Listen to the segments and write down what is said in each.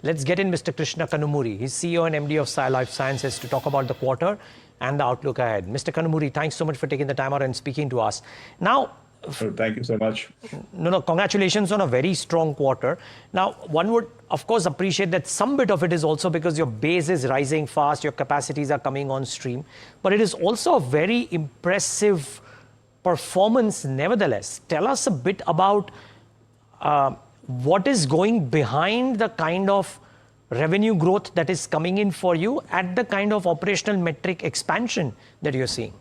Let's get in Mr. Krishna Kanumuri. He's CEO and MD of Sai Life Sciences to talk about the quarter and the outlook ahead. Mr. Kanumuri, thanks so much for taking the time out and speaking to us. Now, thank you so much. No, congratulations on a very strong quarter. Now, one would, of course, appreciate that some bit of it is also because your base is rising fast, your capacities are coming on stream, but it is also a very impressive performance nevertheless. Tell us a bit about what is going behind the kind of revenue growth that is coming in for you at the kind of operational metric expansion that you're seeing.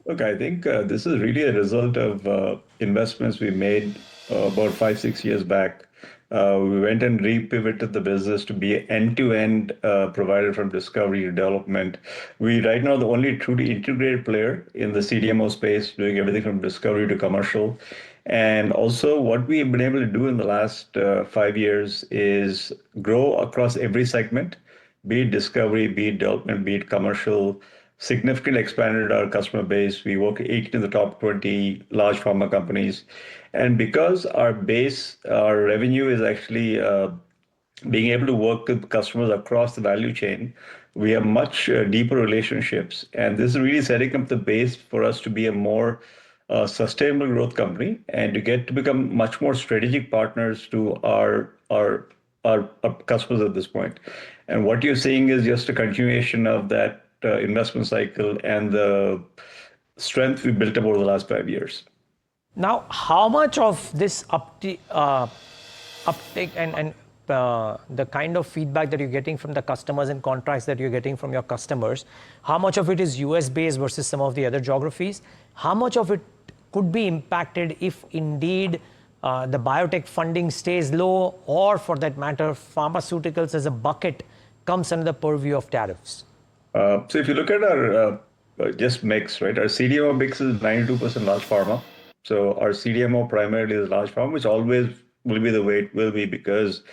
Look, I think this is really a result of investments we made about 5-6 years back. We went and repivoted the business to be an end-to-end provider from discovery to development. We right now are the only truly integrated player in the CDMO space, doing everything from discovery to commercial. And also what we have been able to do in the last 5 years is grow across every segment, be it discovery, be it development, be it commercial, significantly expanded our customer base. We work 18 of the top 20 large pharma companies. And because our base, our revenue is actually being able to work with customers across the value chain, we have much deeper relationships. And this is really setting up the base for us to be a more sustainable growth company and to get to become much more strategic partners to our customers at this point. And what you're seeing is just a continuation of that investment cycle and the strength we built up over the last 5 years. Now, how much of this uptake and the kind of feedback that you're getting from the customers and contracts that you're getting from your customers, how much of it is US based versus some of the other geographies? How much of it could be impacted if indeed the biotech funding stays low, or for that matter, pharmaceuticals as a bucket comes under the purview of tariffs? So if you look at our just mix, right, our CDMO mix is 92% large pharma. So our CDMO primarily is large pharma, which always will be the way it will be because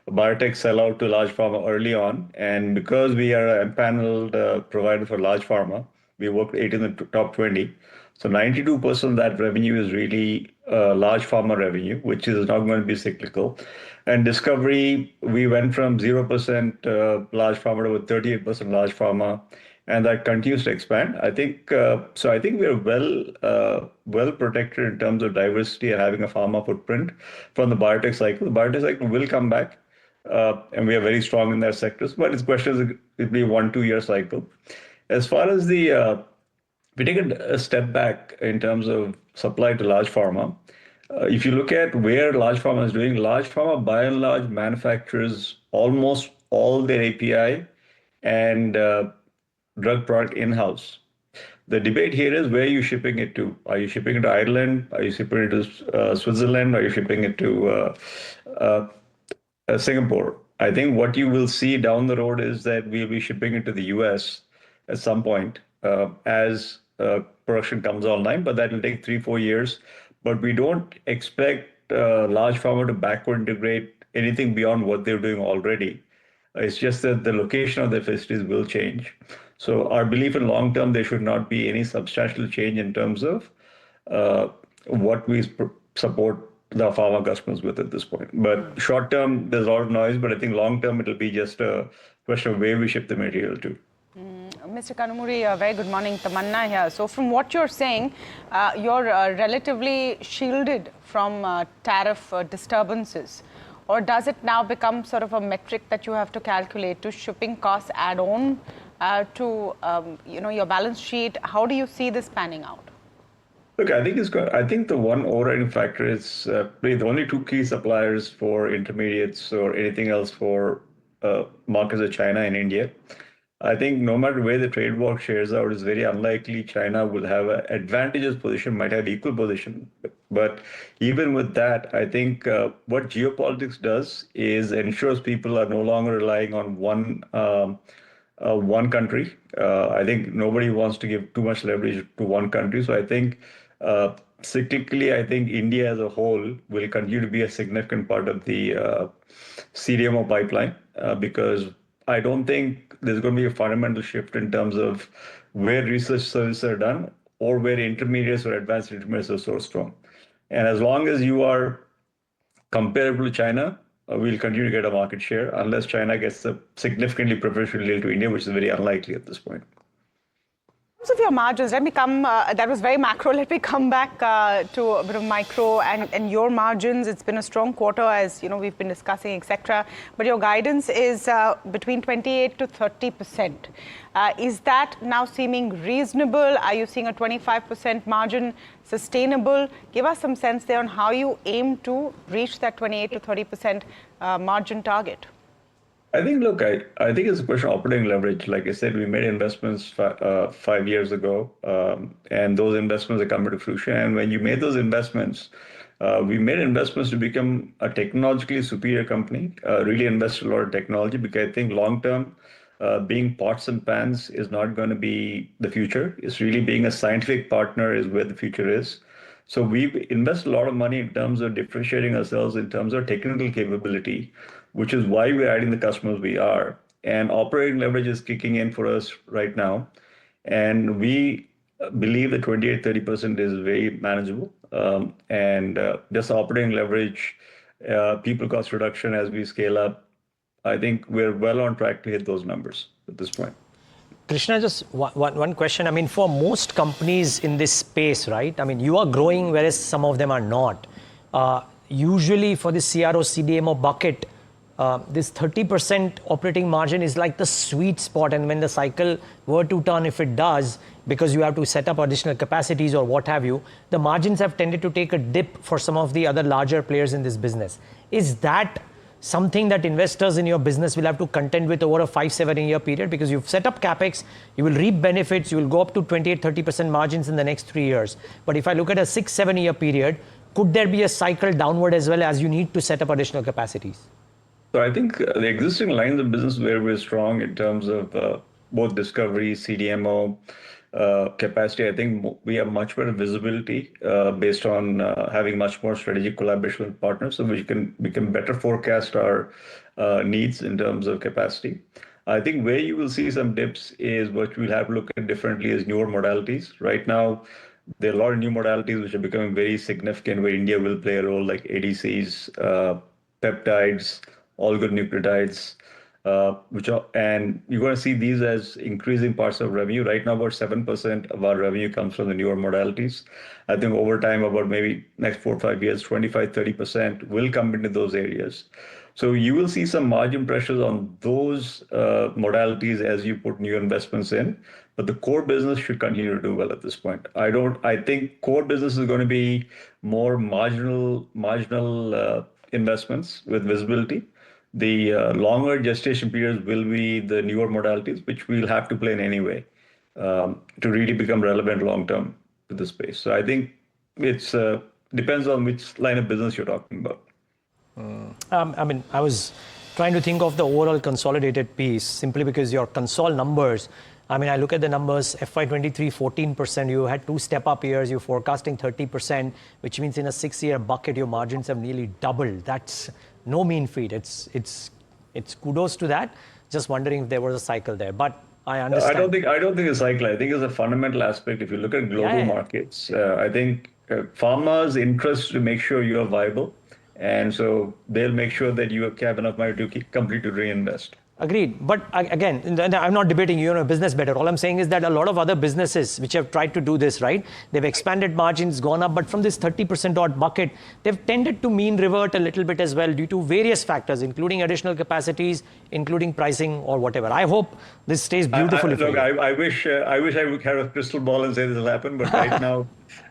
biotech sell out to large pharma early on. And because we are an empaneled provider for large pharma, we work 8 in the top 20. So 92% of that revenue is really large pharma revenue, which is not going to be cyclical. And discovery, we went from 0% large pharma to 38% large pharma, and that continues to expand. I think so. I think we are well protected in terms of diversity and having a pharma footprint from the biotech cycle. The biotech cycle will come back, and we are very strong in that sectors. But it's questions it'll be a 1-2 year cycle. As far as the we take a step back in terms of supply to large pharma. If you look at where large pharma is doing, large pharma by and large manufactures almost all their API and drug product in-house. The debate here is where are you shipping it to? Are you shipping it to Ireland? Are you shipping it to Switzerland? Are you shipping it to Singapore? I think what you will see down the road is that we'll be shipping it to the US at some point as production comes online, but that will take 3-4 years. But we don't expect large pharma to backward integrate anything beyond what they're doing already. It's just that the location of their facilities will change. So our belief in long term, there should not be any substantial change in terms of what we support the pharma customers with at this point. But short term, there's a lot of noise, but I think long term, it'll be just a question of where we ship the material to. Mr. Kanumuri, very good morning. Tamanna here. So from what you're saying, you're relatively shielded from tariff disturbances. Or does it now become sort of a metric that you have to calculate to shipping costs add on to your balance sheet? How do you see this panning out? Look, I think the one overriding factor is the only two key suppliers for intermediates or anything else for markets of China and India. I think no matter where the trade war shares out, it's very unlikely China will have an advantageous position, might have equal position. But even with that, I think what geopolitics does is ensures people are no longer relying on one country. I think nobody wants to give too much leverage to one country. So I think cyclically, I think India as a whole will continue to be a significant part of the CDMO pipeline because I don't think there's going to be a fundamental shift in terms of where research services are done or where intermediates or advanced intermediates are so strong. And as long as you are comparable to China, we'll continue to get a market share unless China gets a significantly preferential deal to India, which is very unlikely at this point. In terms of your margins, let me come, that was very macro. Let me come back to a bit of micro and your margins. It's been a strong quarter, as you know, we've been discussing, etc. But your guidance is between 28 to 30%. Is that now seeming reasonable? Are you seeing a 25% margin sustainable? Give us some sense there on how you aim to reach that 28 to 30% margin target. I think, look, I think it's a question of operating leverage. Like I said, we made investments 5 years ago, and those investments are coming to fruition. And when you made those investments, we made investments to become a technologically superior company, really invest a lot of technology, because I think long term, being pots and pans is not going to be the future. It's really being a scientific partner is where the future is. So we've invested a lot of money in terms of differentiating ourselves in terms of technical capability, which is why we're adding the customers we are. And operating leverage is kicking in for us right now. And we believe that 28, 30% is very manageable. And just operating leverage, people cost reduction as we scale up, I think we're well on track to hit those numbers at this point. Krishna, just one question. I mean, for most companies in this space, right? I mean, you are growing, whereas some of them are not. Usually for the CRO, CDMO bucket, this 30% operating margin is like the sweet spot. And when the cycle were to turn, if it does, because you have to set up additional capacities or what have you, the margins have tended to take a dip for some of the other larger players in this business. Is that something that investors in your business will have to contend with over a 5-7 year period? Because you've set up capex, you will reap benefits, you will go up to 28-30% margins in the next 3 years. But if I look at a 6-7 year period, could there be a cycle downward as well as you need to set up additional capacities? So I think the existing lines of business where we're strong in terms of both discovery, CDMO, capacity, I think we have much better visibility based on having much more strategic collaboration with partners, so we can better forecast our needs in terms of capacity. I think where you will see some dips is what we'll have to look at differently is newer modalities. Right now, there are a lot of new modalities which are becoming very significant, where India will play a role, like ADCs, peptides, oligonucleotides, and you're going to see these as increasing parts of revenue. Right now, about 7% of our revenue comes from the newer modalities. I think over time, about maybe next 4 or 5 years, 25-30% will come into those areas. So you will see some margin pressures on those modalities as you put new investments in, but the core business should continue to do well at this point. I think core business is going to be more marginal investments with visibility. The longer gestation periods will be the newer modalities, which we'll have to play in anyway to really become relevant long term to the space. So I think it's depends on which line of business you're talking about. I mean, I was trying to think of the overall consolidated piece simply because your consol numbers, I mean, I look at the numbers, FY23, 14%, you had 2 step-up years, you're forecasting 30%, which means in a 6-year bucket, your margins have nearly doubled. That's no mean feat. It's kudos to that. Just wondering if there was a cycle there, but I understand. I don't think it's a cycle. I think it's a fundamental aspect. If you look at global markets, I think pharma's interest to make sure you are viable. And so they'll make sure that you have enough money to completely reinvest. Agreed. But again, I'm not debating you know business better. All I'm saying is that a lot of other businesses which have tried to do this, right? They've expanded margins, gone up, but from this 30% odd bucket, they've tended to mean revert a little bit as well due to various factors, including additional capacities, including pricing or whatever. I hope this stays beautiful. I wish I would have a crystal ball and say this will happen, but right now,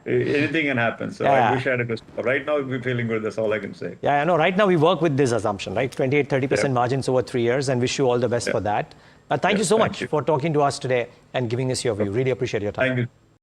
anything can happen. So I wish I had a crystal ball. Right now, we're feeling good. That's all I can say. Yeah, I know. Right now, we work with this assumption, right? 28-30% margins over 3 years, and wish you all the best for that. Thank you so much for talking to us today and giving us your view. Really appreciate your time. Thank you.